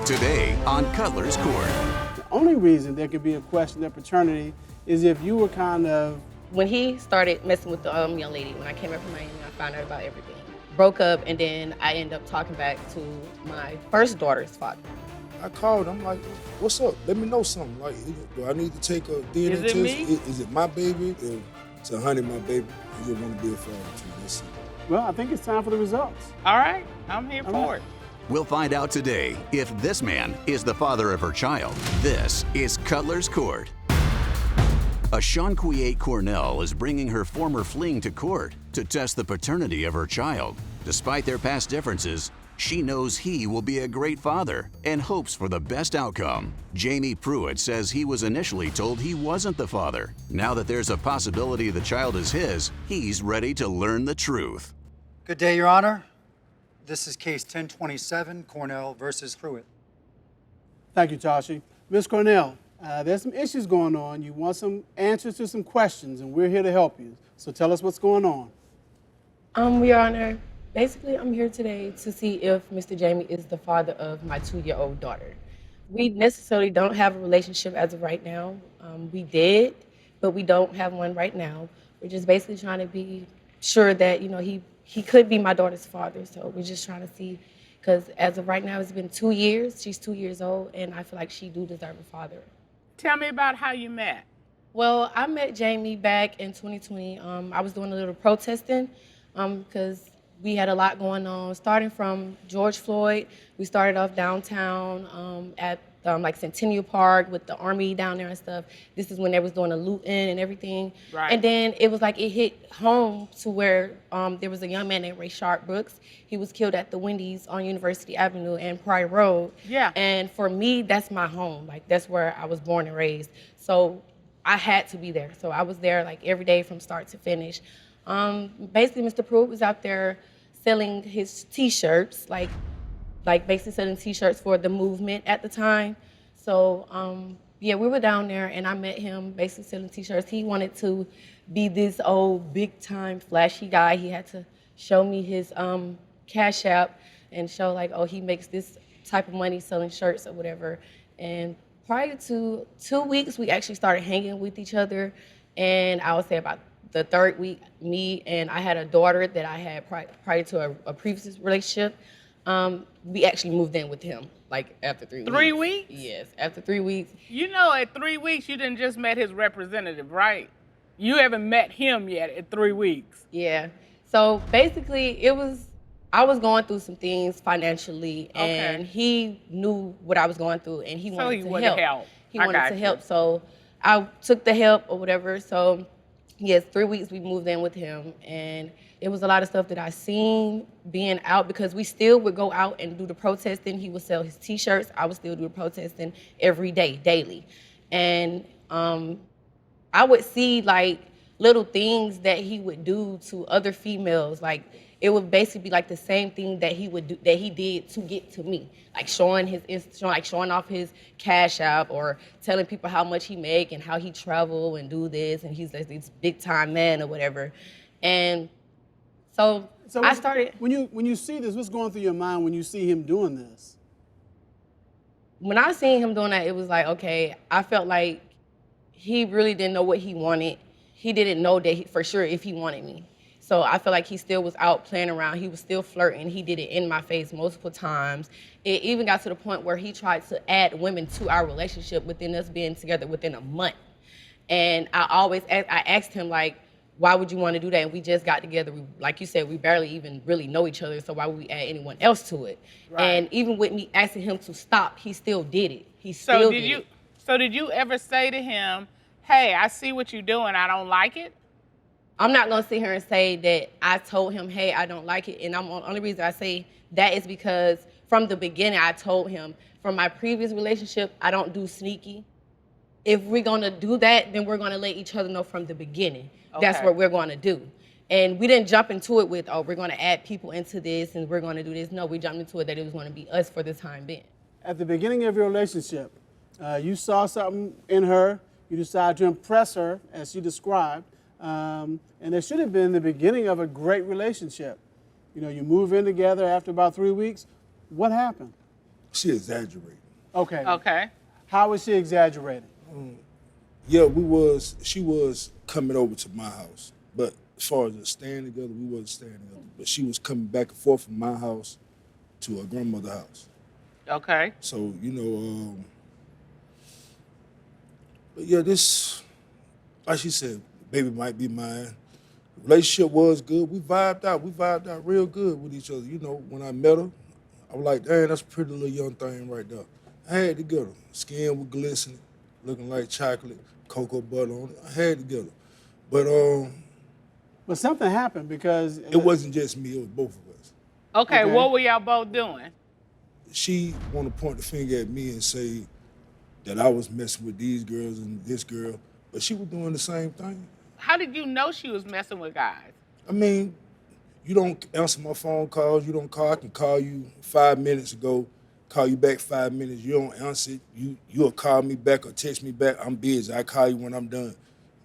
Today on Cutler's Court. The only reason there could be a question of paternity is if you were kind of... When he started messing with the young lady, when I came up from Miami, I found out about everything. Broke up, and then I ended up talking back to my first daughter's father. I called him like, what's up? Let me know something. Like, do I need to take a DNA test? Is it my baby? If it's honey, my baby, you want to be a father too. That's it. Well, I think it's time for the results. All right, I'm here for it. We'll find out today if this man is the father of her child. This is Cutler's Court. A Shawnquille Cornell is bringing her former fling to court to test the paternity of her child. Despite their past differences, she knows he will be a great father and hopes for the best outcome. Jamie Pruitt says he was initially told he wasn't the father. Now that there's a possibility the child is his, he's ready to learn the truth. Good day, Your Honor. This is case 1027, Cornell versus Pruitt. Thank you, Tashi. Ms. Cornell, there's some issues going on. You want some answers to some questions, and we're here to help you. So tell us what's going on. Your Honor, basically I'm here today to see if Mr. Jamie is the father of my 2-year-old daughter. We necessarily don't have a relationship as of right now. We did, but we don't have one right now. We're just basically trying to be sure that, you know, he could be my daughter's father. So we're just trying to see, because as of right now, it's been 2 years. She's 2 years old, and I feel like she do deserve a father. Tell me about how you met. Well, I met Jamie back in 2020. I was doing a little protesting because we had a lot going on. Starting from George Floyd, we started off downtown at like Centennial Park with the Army down there and stuff. This is when they was doing the looting and everything. Right. And then it was like it hit home to where there was a young man named Ray Sharp Brooks. He was killed at the Wendy's on University Avenue and Pryor Road. Yeah. And for me, that's my home. Like, that's where I was born and raised. So I had to be there. So I was there like every day from start to finish. Basically, Mr. Pruitt was out there selling his T-shirts, like basically selling T-shirts for the movement at the time. So yeah, we were down there, and I met him basically selling T-shirts. He wanted to be this old big-time flashy guy. He had to show me his Cash App and show like, oh, he makes this type of money selling shirts or whatever. And prior to 2 weeks, we actually started hanging with each other. And I would say about the third week, me and I had a daughter that I had prior to a previous relationship. We actually moved in with him, like after 3 weeks. 3 weeks? Yes, after 3 weeks. You know, at 3 weeks, you didn't just met his representative, right? You haven't met him yet at 3 weeks. Yeah. So basically, I was going through some things financially, and he knew what I was going through, and he wanted to help. He wanted to help, so I took the help or whatever. So yes, 3 weeks we moved in with him, and it was a lot of stuff that I seen being out, because we still would go out and do the protesting. He would sell his T-shirts. I would still do the protesting every day, daily. And I would see like little things that he would do to other females. Like, it would basically be like the same thing that he would do, that he did to get to me. Like showing off his Cash App, or telling people how much he make and how he travel and do this, and he's like this big time man or whatever. And so I started. When you see this, what's going through your mind when you see him doing this? When I seen him doing that, it was like, okay, I felt like he really didn't know what he wanted. He didn't know that for sure if he wanted me. So I feel like he still was out playing around. He was still flirting. He did it in my face multiple times. It even got to the point where he tried to add women to our relationship within us being together within a month. And I asked him, like, why would you want to do that? And we just got together. Like you said, we barely even really know each other, so why would we add anyone else to it? Right. And even with me asking him to stop, he still did it. So did you ever say to him, hey, I see what you're doing, I don't like it? I'm not gonna sit here and say that I told him, hey, I don't like it. And the only reason I say that is because from the beginning, I told him, from my previous relationship, I don't do sneaky. If we're gonna do that, then we're gonna let each other know from the beginning. Okay. That's what we're gonna do. And we didn't jump into it with, oh, we're gonna add people into this and we're gonna do this. No, we jumped into it that it was gonna be us for the time being. At the beginning of your relationship, you saw something in her, you decided to impress her, as she described, and it should have been the beginning of a great relationship. You know, you move in together after about 3 weeks. What happened? She exaggerated. Okay. Okay. How was she exaggerating? Yeah, she was coming over to my house. But as far as us staying together, we wasn't staying together. But she was coming back and forth from my house to her grandmother's house. Okay. So, but yeah, this, like she said, baby might be mine. Relationship was good. We vibed out real good with each other. When I met her, I was like, dang, that's a pretty little young thing right there. I had to get her. Skin was glistening, looking like chocolate, cocoa butter on it. I had to get her. But something happened because... It wasn't just me, it was both of us. Okay, what were y'all both doing? She wanted to point the finger at me and say that I was messing with these girls and this girl, but she was doing the same thing. How did you know she was messing with guys? I mean, you don't answer my phone calls. You don't call. I can call you 5 minutes ago, call you back 5 minutes. You don't answer it. You'll call me back or text me back. I'm busy. I call you when I'm done.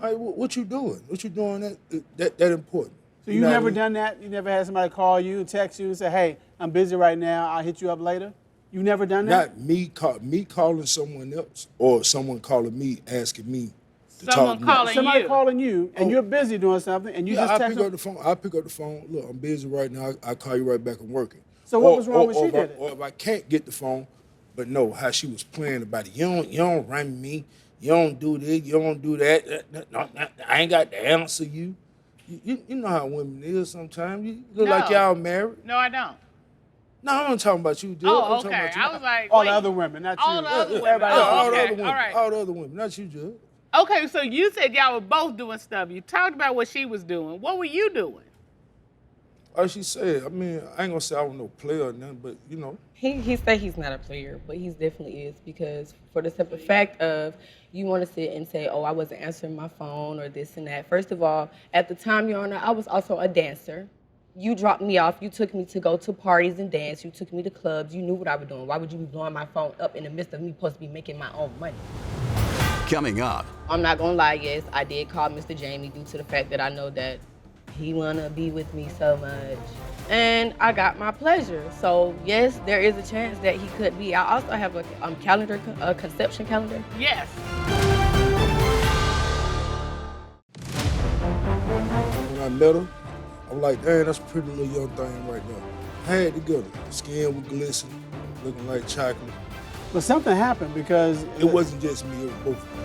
All right, what you doing? What you doing that important? So you never done that? You never had somebody call you and text you and say, hey, I'm busy right now. I'll hit you up later? You never done that? Not me calling someone else or someone calling me, asking me to Someone talk to calling me. you. Somebody calling you and you're busy doing something and you just text them? I pick up the phone. Look, I'm busy right now. I call you right back. I'm working. So what was wrong when she did it? Or if I can't get the phone, but no, how she was playing about it. You don't run me. You don't do this. You don't do that. No, I ain't got to answer you. You know how women is sometimes. You look like y'all married. No, I don't. No, I'm not talking about you, dude. Oh, okay. I was like, all the other women, not you. All the other women. Everybody Oh, else. all the okay. other women. All right. All the other women, not you, Judge. Okay, so you said y'all were both doing stuff. You talked about what she was doing. What were you doing? Like she said, I mean, I ain't gonna say I was no player or nothing, but He said he's not a player, but he definitely is, because for the simple fact of you want to sit and say, oh, I wasn't answering my phone or this and that. First of all, at the time, Your Honor, I was also a dancer. You dropped me off. You took me to go to parties and dance. You took me to clubs. You knew what I was doing. Why would you be blowing my phone up in the midst of me supposed to be making my own money? Coming up. I'm not gonna lie, yes, I did call Mr. Jamie due to the fact that I know that he wanna be with me so much. And I got my pleasure. So yes, there is a chance that he could be. I also have a calendar, a conception calendar. Yes. when I met her, I was like, dang, that's a pretty little young thing right there. I had to get her. The skin was glistening, looking like chocolate. But something happened because... It wasn't just me, it was both of them.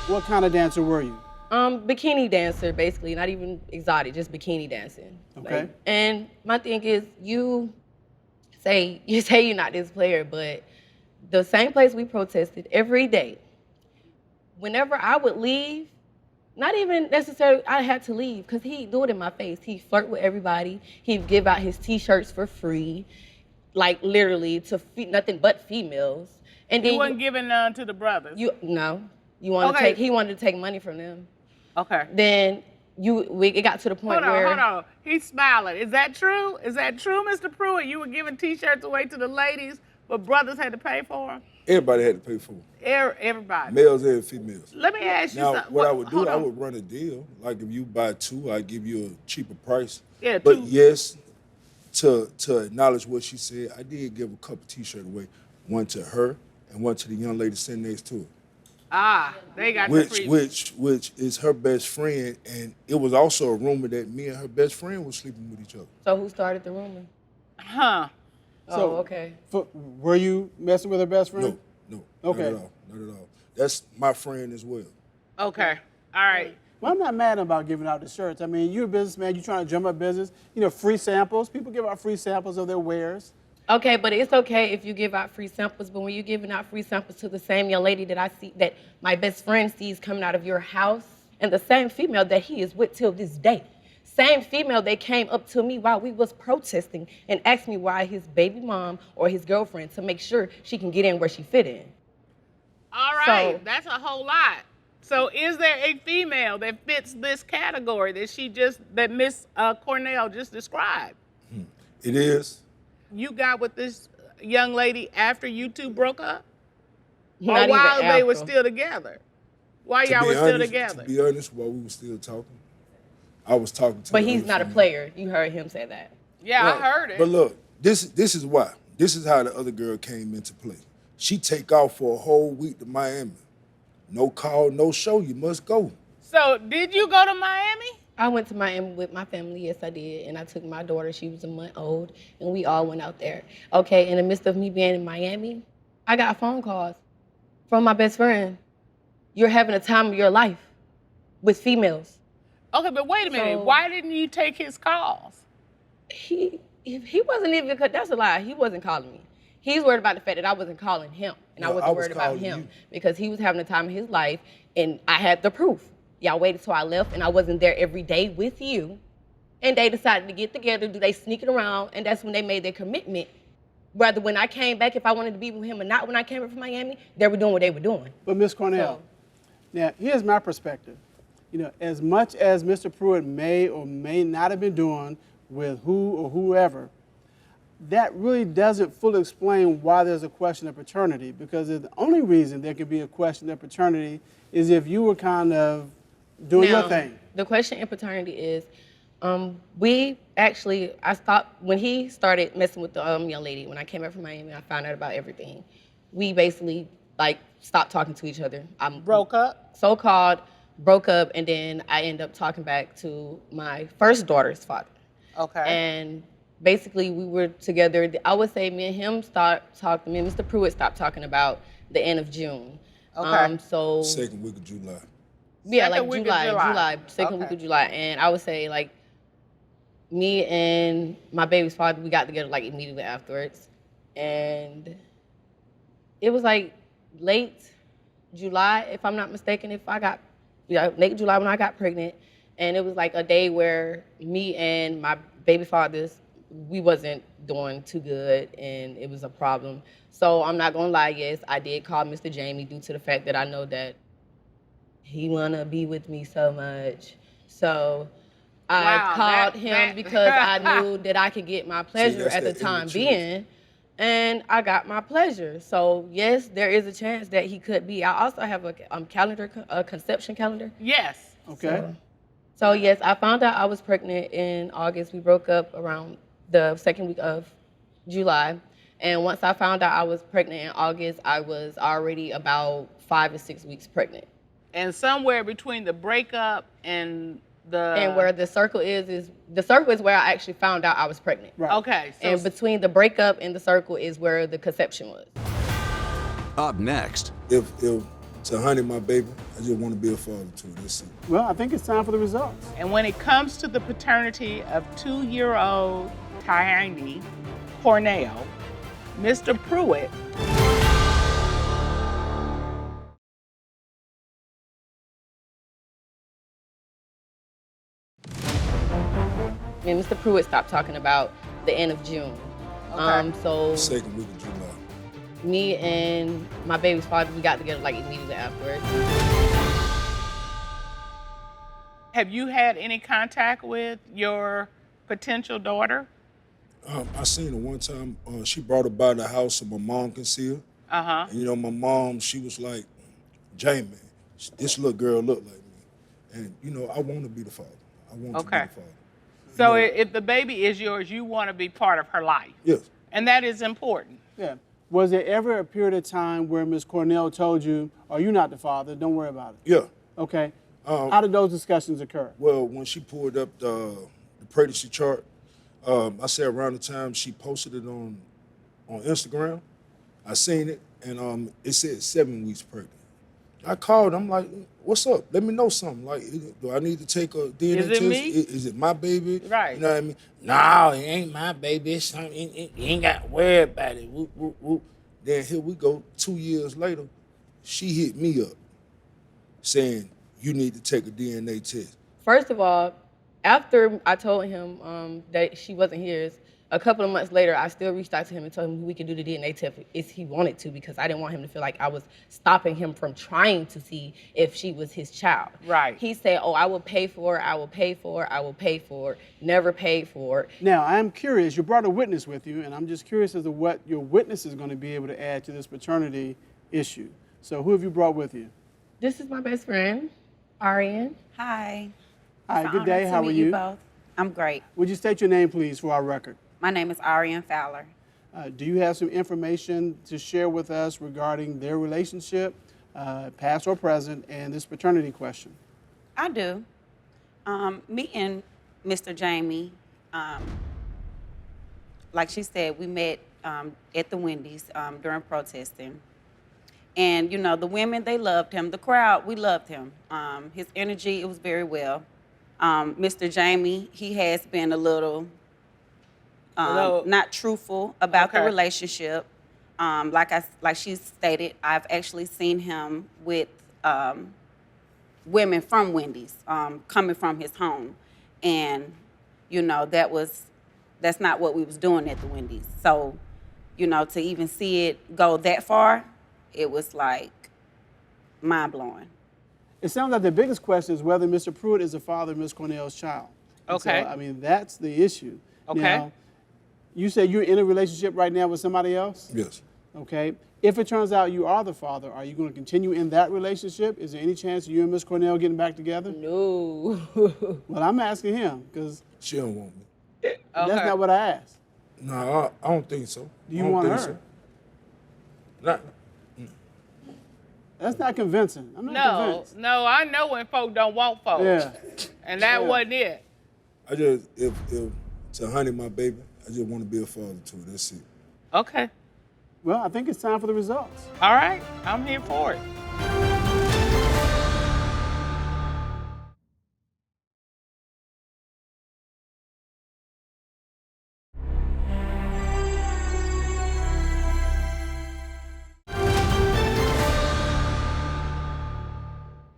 What kind of dancer were you? Bikini dancer, basically, not even exotic, just bikini dancing. Okay. And my thing is, you say you're not this player, but the same place we protested every day, whenever I would leave, not even necessarily I had to leave, because he'd do it in my face. He'd flirt with everybody. He'd give out his T-shirts for free, like literally to nothing but females. And then he wasn't giving none to the brothers. He wanted to take money from them. Okay. Then it got to the point where... Hold on. He's smiling. Is that true? Is that true, Mr. Pruitt? You were giving T-shirts away to the ladies, but brothers had to pay for them? Everybody had to pay for them. Everybody. Males and females. Let me ask you now, something. What I would do, I would run a deal. Like if you buy two, I'd give you a cheaper price. Yeah, but two. yes, to acknowledge what she said, I did give a couple T-shirts away. One to her and one to the young lady sitting next to her. They got which is her best friend, and it was also a rumor that me and her best friend was sleeping with each other. So who started the rumor? Huh. Oh, okay. Were you messing with her best friend? No. Okay. Not at all. That's my friend as well. Okay. All right. Well, I'm not mad about giving out the shirts. I mean, you're a businessman. You're trying to jump up business. Free samples. People give out free samples of their wares. Okay, but it's okay if you give out free samples, but when you're giving out free samples to the same young lady that I see, that my best friend sees coming out of your house, and the same female that he is with till this day, same female that came up to me while we was protesting and asked me why his baby mom or his girlfriend to make sure she can get in where she fit in. All right, that's a whole lot. So is there a female that fits this category that Miss Cornell just described? It is. You got with this young lady after you two broke up? Not or while even they after. were still together? While y'all were still together? To be honest, while we were still talking, I was talking to But the he's other not a female. player. You heard him say that. Yeah, I heard it. But look, this is why. This is how the other girl came into play. She take off for a whole week to Miami. No call, no show. You must go. So did you go to Miami? I went to Miami with my family, yes I did, and I took my daughter, she was a month old, and we all went out there. Okay, in the midst of me being in Miami, I got phone calls from my best friend. You're having a time of your life with females. Okay, but wait a minute. Why didn't you take his calls? He wasn't even, that's a lie, he wasn't calling me. He's worried about the fact that I wasn't calling him, and I wasn't worried about him because he was having the time of his life, and I had the proof. Y'all waited till I left, and I wasn't there every day with you, and they decided to get together, do they sneaking around, and that's when they made their commitment. Whether when I came back, if I wanted to be with him or not when I came back from Miami, they were doing what they were doing. But Ms. Cornell, now here's my perspective. You know, as much as Mr. Pruitt may or may not have been doing with who or whoever, that really doesn't fully explain why there's a question of paternity, because the only reason there could be a question of paternity is if you were kind of doing your thing. The question in paternity is, I stopped, when he started messing with the young lady, when I came back from Miami, I found out about everything. We basically, stopped talking to each other. Broke up? So-called broke up, and then I ended up talking back to my first daughter's father. Okay. And basically, we were together. I would say me and him stopped talking, me and Mr. Pruitt stopped talking about the end of June. Okay. Second week of July. Yeah, July, second week of July. And I would say, me and my baby's father, we got together, immediately afterwards. And it was, late July, if I'm not mistaken, late July when I got pregnant. And it was, a day where me and my baby fathers, we wasn't doing too good, and it was a problem. So I'm not gonna lie, yes, I did call Mr. Jamie due to the fact that I know that he wanna be with me so much. So I called him because I knew that I could get my pleasure at the time being, and I got my pleasure. So yes, there is a chance that he could be. I also have a calendar, a conception calendar. Yes. Okay. So yes, I found out I was pregnant in August. We broke up around the second week of July. And once I found out I was pregnant in August, I was already about 5 or 6 weeks pregnant. And somewhere between the breakup and where the circle is where I actually found out I was pregnant. Right. Okay. So and between the breakup and the circle is where the conception was. Up next. If to honey my baby, I just want to be a father too. That's it. Well, I think it's time for the results. And when it comes to the paternity of 2-year-old Tiny Cornell, Mr. Pruitt Me and Mr. Pruitt stopped talking about the end of June. Okay. Second week of July. Me and my baby's father, we got together immediately afterwards. Have you had any contact with your potential daughter? I seen her one time. She brought her by the house so my mom can see her. Uh-huh. And my mom, she was like, Jamie, this little girl looked like me. And I want to be the father. I want to be the father. So if the baby is yours, you want to be part of her life. Yes. And that is important. Yeah. Was there ever a period of time where Ms. Cornell told you, "Oh, you're not the father, don't worry about it"? Yeah. Okay. How did those discussions occur? Well, when she pulled up the pregnancy chart, I say around the time she posted it on Instagram, I seen it, and it said 7 weeks pregnant. I called, I'm like, what's up? Let me know something. Like, do I need to take a DNA test? Is it me? Is it my baby? Right. You know what I mean? No, it ain't my baby. It's something, you ain't got to worry about it. Whoop, whoop, whoop. Then here we go, 2 years later, she hit me up saying, you need to take a DNA test. First of all, after I told him that she wasn't his, a couple of months later, I still reached out to him and told him we could do the DNA test if he wanted to, because I didn't want him to feel like I was stopping him from trying to see if she was his child. Right. He said, oh, I will pay for it, I will pay for it, I will pay for it, never paid for it. Now, I'm curious, you brought a witness with you, and I'm just curious as to what your witness is going to be able to add to this paternity issue. So who have you brought with you? This is my best friend, Ariane. Hi. Hi, good day, how are meet you? Both. I'm great. Would you state your name, please, for our record? My name is Ariane Fowler. Do you have some information to share with us regarding their relationship, past or present, and this paternity question? I do. Me and Mr. Jamie, like she said, we met at the Wendy's during protesting. And, you know, the women, they loved him. The crowd, we loved him. His energy, it was very well. Mr. Jamie, he has been a little not truthful about the relationship. Like she stated, I've actually seen him with women from Wendy's coming from his home. And, you know, that's not what we was doing at the Wendy's. So, you know, to even see it go that far, it was like mind-blowing. It sounds like the biggest question is whether Mr. Pruitt is the father of Ms. Cornell's child. Okay. So, I mean, that's the issue. Okay. Now, you say you're in a relationship right now with somebody else? Yes. Okay. If it turns out you are the father, are you going to continue in that relationship? Is there any chance of you and Ms. Cornell getting back together? No. Well, I'm asking him because She don't want me. that's not what I asked. No, I don't think so. Do you want her? So. Not, That's not convincing. I'm not convinced. No, I know when folk don't want folks. Yeah. And that wasn't it. I just, if to honey my baby, I just want to be a father to her. That's it. Okay. Well, I think it's time for the results. All right. I'm here for it.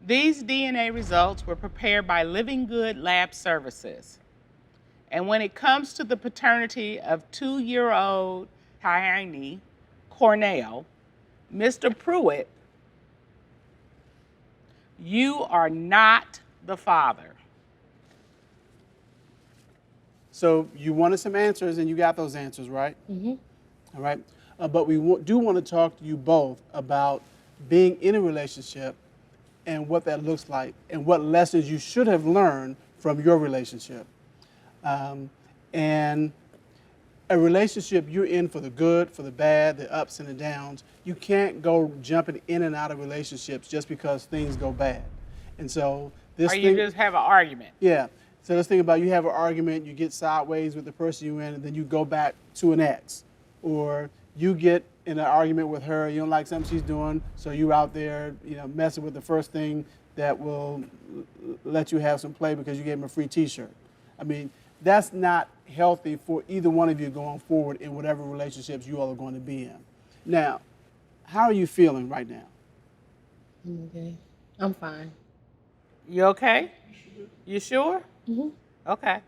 These DNA results were prepared by Living Good Lab Services. And when it comes to the paternity of 2-year-old Tiny Cornell, Mr. Pruitt, you are not the father. So you wanted some answers, and you got those answers, right? Mm-hmm. All right. But we do want to talk to you both about being in a relationship and what that looks like and what lessons you should have learned from your relationship. And a relationship you're in for the good, for the bad, the ups and the downs. You can't go jumping in and out of relationships just because things go bad. And so this Or you just have an argument. Yeah. So let's think about you have an argument, you get sideways with the person you're in, and then you go back to an ex. Or you get in an argument with her, you don't like something she's doing, so you out there, messing with the first thing that will let you have some play because you gave him a free t-shirt. I mean, that's not healthy for either one of you going forward in whatever relationships you all are going to be in. Now, how are you feeling right now? Okay. I'm fine. You okay? You sure? Mm-hmm. Okay.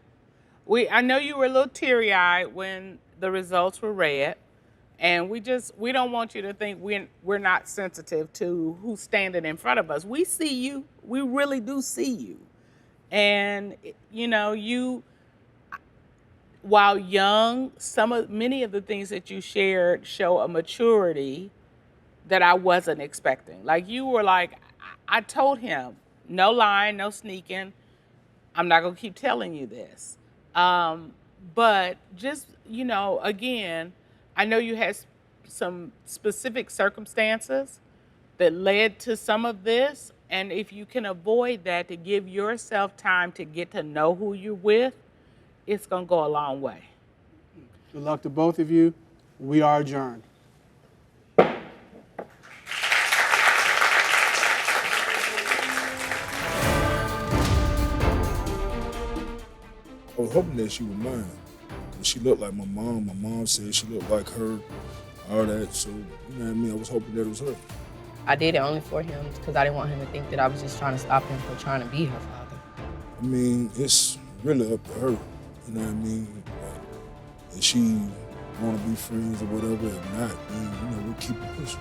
I know you were a little teary-eyed when the results were read, and we don't want you to think we're not sensitive to who's standing in front of us. We see you. We really do see you. And, you, while young, many of the things that you shared show a maturity that I wasn't expecting. Like you were like, I told him, no lying, no sneaking. I'm not gonna keep telling you this. But just, again, I know you had some specific circumstances that led to some of this. And if you can avoid that, to give yourself time to get to know who you're with, it's gonna go a long way. Good luck to both of you. We are adjourned. I was hoping that she was mine. She looked like my mom. My mom said she looked like her, all that. So, I was hoping that it was her. I did it only for him because I didn't want him to think that I was just trying to stop him from trying to be her father. I mean, it's really up to her. You know what I mean? If she want to be friends or whatever, if not, then, we'll keep it pushing.